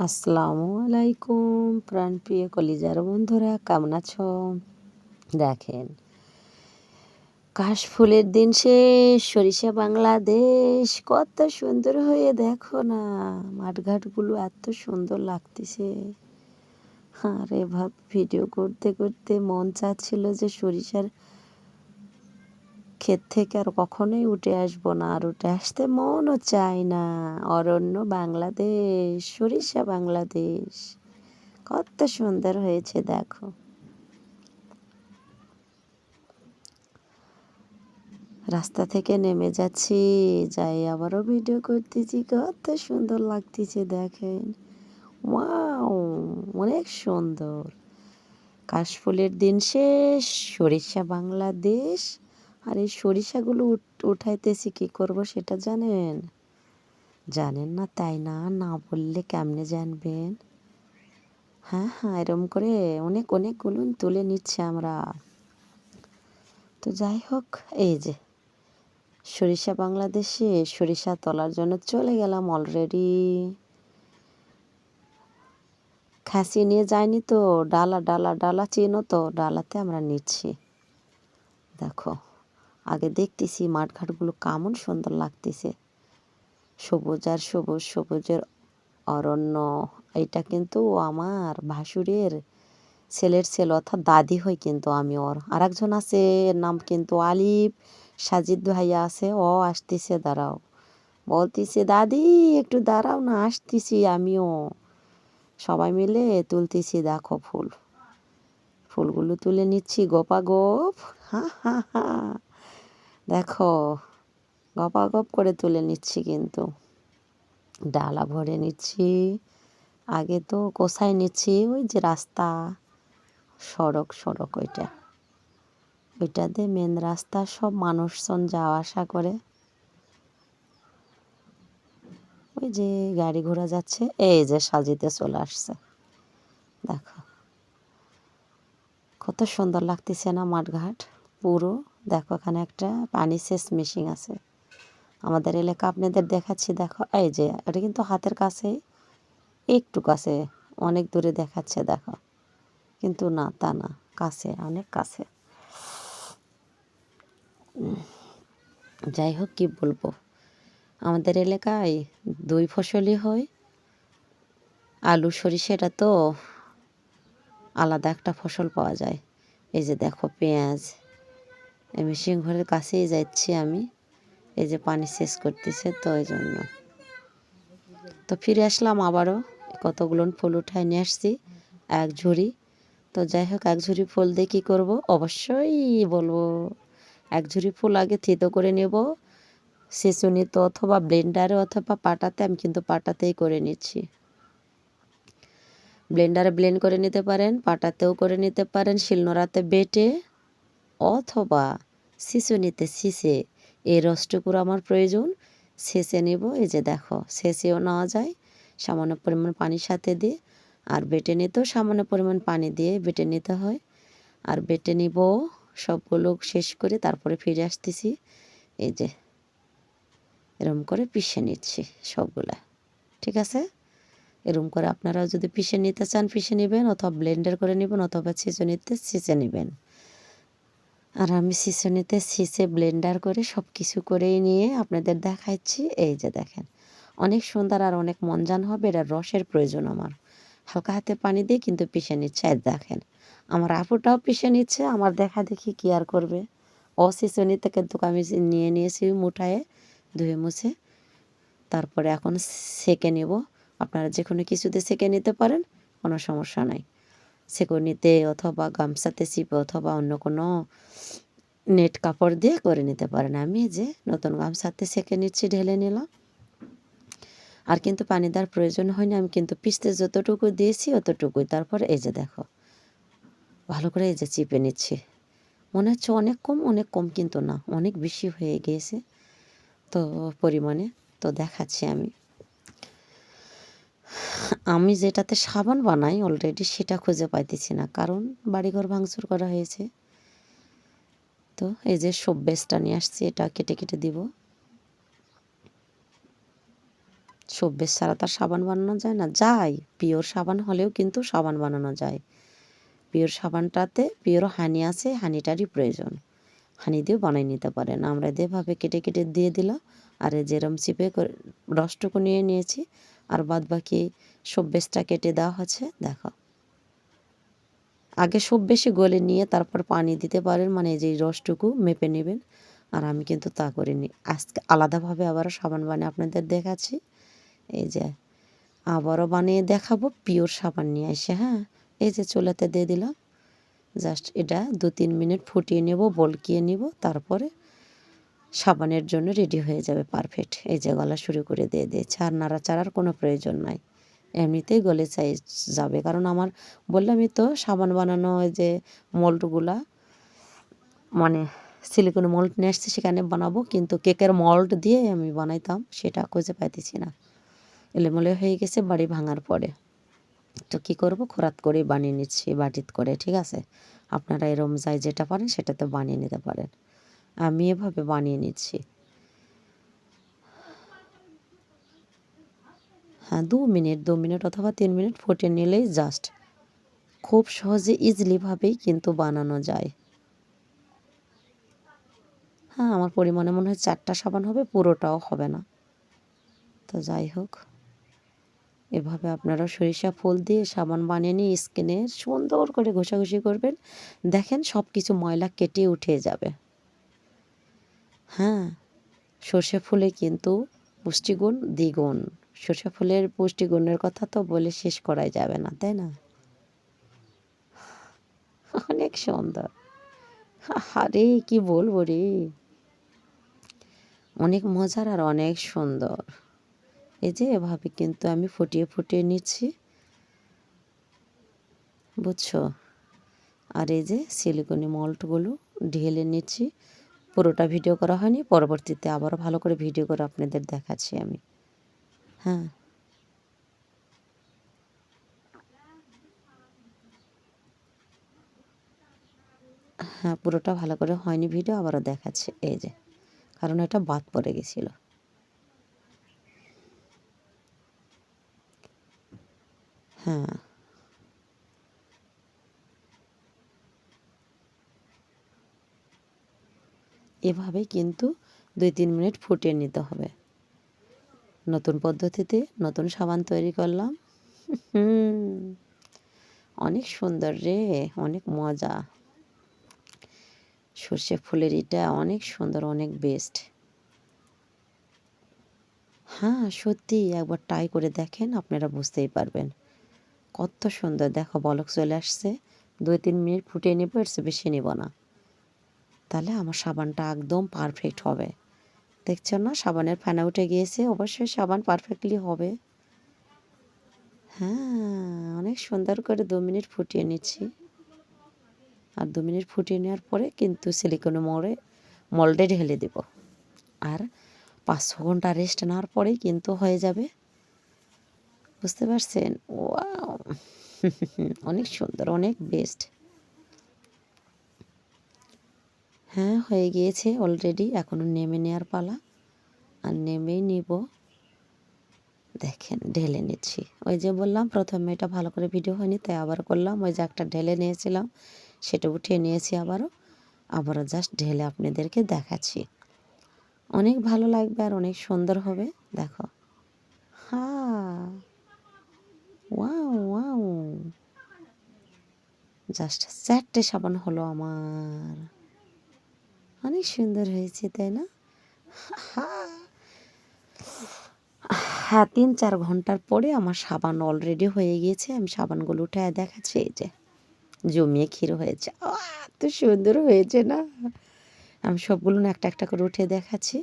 আসসালামু আলাইকুম প্রাণপ্রিয় কলিজার বন্ধুরা, কেমন আছো? দেখেন, কাশফুলের দিন শেষ, সরিষা বাংলাদেশ কত সুন্দর হয়ে দেখো না, মাঠঘাটগুলো এত সুন্দর লাগতেছে। আর এভাবে ভিডিও করতে করতে মন চাচ্ছিল যে সরিষার ক্ষেত থেকে আর কখনোই উঠে আসবো না, আর উঠে আসতে মনও চায় না। অরণ্য বাংলাদেশ, সরিষা বাংলাদেশ কত সুন্দর হয়েছে দেখো। রাস্তা থেকে নেমে যাচ্ছি, যাই আবারও ভিডিও করতেছি, কত সুন্দর লাগতেছে দেখেন। ওয়াও, অনেক সুন্দর। কাশফুলের দিন শেষ, সরিষা বাংলাদেশ। আর এই সরিষাগুলো উঠাইতেছি কি করব সেটা জানেন? জানেন না তাই না, না বললে কেমনে জানবেন? হ্যাঁ হ্যাঁ, এরম করে অনেক অনেকগুলো তুলে নিচ্ছে আমরা। তো যাই হোক, এই যে সরিষা বাংলাদেশে সরিষা তোলার জন্য চলে গেলাম অলরেডি। খাসি নিয়ে যায়নি তো, ডালা ডালা ডালা চেনো তো, ডালাতে আমরা নিচ্ছি। দেখো, আগে দেখতেছি মাঠঘাটগুলো কেমন সুন্দর লাগতেছে, সবুজ আর সবুজ, সবুজের অরণ্য। এটা কিন্তু আমার ভাসুরের ছেলের ছেলে, অর্থাৎ দাদি হয় কিন্তু আমি ওর। আর একজন আছে, এর নাম কিন্তু আলিফ, সাজিদ ভাইয়া আছে, ও আসতেছে, দাঁড়াও। বলতেছে দাদি একটু দাঁড়াও না, আসতেছি আমিও। সবাই মিলে তুলতেছি, দেখো ফুলগুলো তুলে নিচ্ছি গোপাগোপ। হা হা হা, দেখো গপাগপ করে তুলে নিচ্ছি, কিন্তু ডালা ভরে নিচ্ছি। আগে তো কোসায় নিচ্ছি, ওই যে রাস্তা, সড়ক ওইটাতে মেন রাস্তা, সব মানুষজন যাওয়া আসা করে। ওই যে গাড়ি ঘোড়া যাচ্ছে, এই যে সাজিতে চলে আসছে, দেখো কত সুন্দর লাগতেছে না মাঠঘাট পুরো। দেখো এখানে একটা পানি সেচ মেশিন আছে আমাদের এলাকা, আপনাদের দেখাচ্ছি। দেখো এই যে এটা কিন্তু হাতের কাছে, একটু কাছে, অনেক দূরে দেখাচ্ছে দেখো, কিন্তু না, তা না, কাছে, অনেক কাছে। যাই হোক, কি বলবো, আমাদের এলাকায় দুই ফসলই হয়। আলু সরিষাটা তো আলাদা একটা ফসল পাওয়া যায়। এই যে দেখো পেঁয়াজ, এই মেশিন ঘরের কাছেই যাচ্ছি আমি। এই যে পানি সেচ করতেছে, তো এই জন্য তো ফিরে আসলাম আবারও। কতগুলো ফুল উঠায় নিয়ে আসছি, এক ঝুড়ি। তো যাই হোক, এক ঝুড়ি ফুল দিয়ে কী করবো অবশ্যই বলবো। এক ঝুড়ি ফুল আগে থেতো করে নেব ছেঁচুনিতে অথবা ব্লেন্ডারে অথবা পাটাতে, আমি কিন্তু পাটাতেই করে নিচ্ছি। ব্লেন্ডারে ব্লেন্ড করে নিতে পারেন, পাটাতেও করে নিতে পারেন, শিলনোড়াতে বেটে, অথবা ছেঁচুনিতে ছেঁচে, এই রসটুকুর আমার প্রয়োজন, ছেঁচে নেব। এই যে দেখো, ছেঁচেও নেওয়া যায় সামান্য পরিমাণ পানির সাথে দিয়ে, আর বেটে নিতেও সামান্য পরিমাণ পানি দিয়ে বেটে নিতে হয়। আর বেটে নিব সবগুলো শেষ করে, তারপরে ফিরে আসতেছি। এই যে এরম করে পিষে নিচ্ছি সবগুলা, ঠিক আছে? এরম করে আপনারাও যদি পিষে নিতে চান পিষে নেবেন, অথবা ব্লেন্ডার করে নেবেন, অথবা ছেঁচুনিতে ছেঁচে নেবেন। আর আমি ছেঁচুনিতে ছেঁচে ব্লেন্ডার করে সব কিছু করেই নিয়ে আপনাদের দেখাচ্ছি। এই যে দেখেন, অনেক সুন্দর আর অনেক মনজান হবে। এটা রসের প্রয়োজন আমার, হালকা হাতে পানি দিয়ে কিন্তু পিষে নিচ্ছে। এই দেখেন, আমার আপুটাও পিষে নিচ্ছে, আমার দেখা দেখি কি আর করবে। ও ছেঁচুনিতে কিন্তু আমি নিয়ে নিয়েছি মুঠায়ে, ধুয়ে মুছে। তারপরে এখন সেঁকে নেব। আপনারা যে কোনো কিছুতে সেঁকে নিতে পারেন, কোনো সমস্যা নাই। ছেঁকুনিতে অথবা গামছাতে চিপে অথবা অন্য কোনো নেট কাপড় দিয়ে করে নিতে পারেন। আমি যে নতুন গামছাতে সেঁকে নিচ্ছি, ঢেলে নিলাম। আর কিন্তু পানি দেওয়ার প্রয়োজন হয়নি, আমি কিন্তু পিষতে যতটুকু দিয়েছি অতটুকুই। তারপর এই যে দেখো, ভালো করে এই যে চিপে নিচ্ছি। মনে হচ্ছে অনেক কম, কিন্তু না, অনেক বেশি হয়ে গিয়েছে তো পরিমাণে। তো দেখাচ্ছি আমি যেটাতে সাবান বানাই অলরেডি সেটা খুঁজে পাইতেছি না, কারণ বাড়িঘর ভাঙচুর করা হয়েছে। তো এই যে সব বেসটা নিয়ে আসছি, এটা কেটে কেটে দিব। সব বেশ ছাড়া তার সাবান বানানো যায় না, যায় পিওর সাবান হলেও কিন্তু সাবান বানানো যায়। পিওর সাবানটাতে পিওর হানি আছে, হানিটারই প্রয়োজন, হানি দিয়েও বানিয়ে নিতে পারেন। আমরা যেভাবে কেটে কেটে দিয়ে দিলাম, আর যেরম চিপে করে রসটুকু নিয়ে নিয়েছি, আর বাদ বাকি সব বেশটা কেটে দেওয়া হচ্ছে। দেখো, আগে সব বেশি গলে নিয়ে তারপর পানি দিতে পারেন, মানে যে রসটুকু মেপে নেবেন। আর আমি কিন্তু তা করিনি, আজকে আলাদাভাবে আবারও সাবান বানিয়ে আপনাদের দেখাচ্ছি। এই যে আবারও বানিয়ে দেখাবো পিওর সাবান নিয়ে এসে। হ্যাঁ, এই যে চুলাতে দিয়ে দিলাম, জাস্ট এটা 2-3 মিনিট ফুটিয়ে নেব, বলকিয়ে নিব, তারপরে সাবানের জন্য রেডি হয়ে যাবে পারফেক্ট। এই যে গলা শুরু করে দিয়ে দিয়েছে, আর নাড়াচাড়ার কোনো প্রয়োজন নাই, এমনিতেই গলে যাবে। কারণ আমার বললামই তো, সাবান বানানো ওই যে মল্টগুলা, মানে সিলিকন মল্ট নিয়ে আসছে, সেখানে বানাবো, কিন্তু কেকের মল্ট দিয়ে আমি বানাইতাম, সেটা খুঁজে পাইতেছি না, এলোমেলো হয়ে গেছে বাড়ি ভাঙার পরে। তো কী করব, খোরাত করে বানিয়ে নিচ্ছি বাটিত করে, ঠিক আছে। আপনারা এরম যাই যেটা পারেন সেটাতে বানিয়ে নিতে পারেন, আমি এভাবে বানিয়ে নিচ্ছি। হ্যাঁ, 2 মিনিট অথবা 3 মিনিট ফুটে নিলেই জাস্ট, খুব সহজে ইজিলিভাবেই কিন্তু বানানো যায়। হ্যাঁ, আমার পরিমাণে মনে হয় 4টা সাবান হবে, পুরোটাও হবে না। তো যাই হোক, এভাবে আপনারা সরিষা ফুল দিয়ে সাবান বানিয়ে নিয়ে স্কিনে সুন্দর করে ঘষাঘষি করবেন, দেখেন সব কিছু ময়লা কেটে উঠে যাবে। হ্যাঁ, সর্ষে ফুলে কিন্তু পুষ্টিগুণ দ্বিগুণ। সর্ষে ফুলের পুষ্টিগুণের কথা তো বলে শেষ করাই যাবে না, তাই না? অনেক সুন্দর, আরে কি বলবো রে, অনেক মজার আর অনেক সুন্দর। এই যে এভাবে কিন্তু আমি ফুটিয়ে ফুটিয়ে নিচ্ছি, বুঝছো। আর এই যে সিলিকনি মল্টগুলো ঢেলে নিচ্ছি, পুরোটা ভিডিও করা হয়নি, পরবর্তীতে আবারও ভালো করে ভিডিও করে আপনাদের দেখাচ্ছি আমি। হ্যাঁ, হ্যাঁ, পুরোটা ভালো করে হয়নি ভিডিও, আবারও দেখাচ্ছি। এই যে, কারণ এটা বাদ পড়ে গেছিল। হ্যাঁ, এভাবেই কিন্তু 2-3 মিনিট ফুটিয়ে নিতে হবে। নতুন পদ্ধতিতে নতুন সাবান তৈরি করলাম। হুম, অনেক সুন্দর রে, অনেক মজা। সর্ষে ফুলের এটা অনেক সুন্দর, অনেক বেস্ট। হ্যাঁ, সত্যি একবার ট্রাই করে দেখেন, আপনারা বুঝতেই পারবেন কত সুন্দর। দেখো বলক চলে আসছে, 2-3 মিনিট ফুটিয়ে নেবো, এর চেয়ে বেশি নেব না, তাহলে আমার সাবানটা একদম পারফেক্ট হবে। দেখছো না, সাবানের ফেনা উঠে গিয়েছে, অবশ্যই সাবান পারফেক্টলি হবে। হ্যাঁ, অনেক সুন্দর করে 2 মিনিট ফুটিয়ে নিচ্ছি। আর 2 মিনিট ফুটিয়ে নেওয়ার পরে কিন্তু সিলিকন মোল্ডে ঢেলে দেব, আর 5-6 ঘন্টা রেস্ট নেওয়ার পরেই কিন্তু হয়ে যাবে। বুঝতে পারছেন? ওয়াও! অনেক সুন্দর, অনেক বেস্ট। হ্যাঁ, হয়ে গিয়েছে অলরেডি, এখনও নেমে নেওয়ার পালা। আর নেমেই নিব, দেখেন ঢেলে নিচ্ছি। ওই যে বললাম প্রথমে এটা ভালো করে ভিডিও হয়নি, তাই আবার করলাম। ওই যে একটা ঢেলে নিয়েছিলাম, সেটা উঠিয়ে নিয়েছি আবারও জাস্ট ঢেলে আপনাদেরকে দেখাচ্ছি। অনেক ভালো লাগবে আর অনেক সুন্দর হবে। দেখো, হ্যাঁ, ওয়াও ওয়াও, জাস্ট 4টে সাবান হলো আমার। অনেক সুন্দর হয়েছে, তাই না? হ্যাঁ, 3-4 ঘন্টার পরে আমার সাবান অলরেডি হয়ে গিয়েছে। আমি সাবানগুলো উঠে দেখাচ্ছি, এই যে জমিয়ে ক্ষীর হয়েছে। এত সুন্দর হয়েছে না, আমি সবগুলো না একটা একটা করে উঠে দেখাচ্ছি,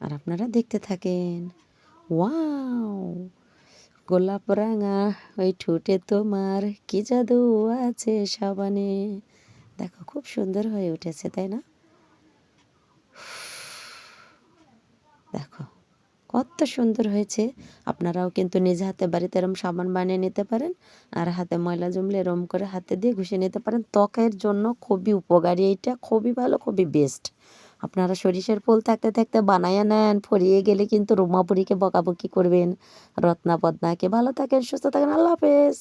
আর আপনারা দেখতে থাকেন। ওয়াও, গোলাপ রাঙা ওই ঠোঁটে তোমার কি জাদু আছে সাবানে। দেখো খুব সুন্দর হয়ে উঠেছে, তাই না? দেখো কত সুন্দর হয়েছে। আপনারাও কিন্তু নিজ হাতে বাড়িতে এরম সাবান বানিয়ে নিতে পারেন, আর হাতে ময়লা জমলে এরম করে হাতে দিয়ে ঘষে নিতে পারেন। ত্বকের জন্য খুবই উপকারী, এইটা খুবই ভালো, খুবই বেস্ট। আপনারা সরিষার ফুল থাকতে থাকতে বানায়া নেন, ফুরিয়ে গেলে কিন্তু রুমাপুরিকে বকাবকি করবেন। রত্না বদনাকে ভালো থাকেন, সুস্থ থাকেন, আল্লাহ হাফেজ।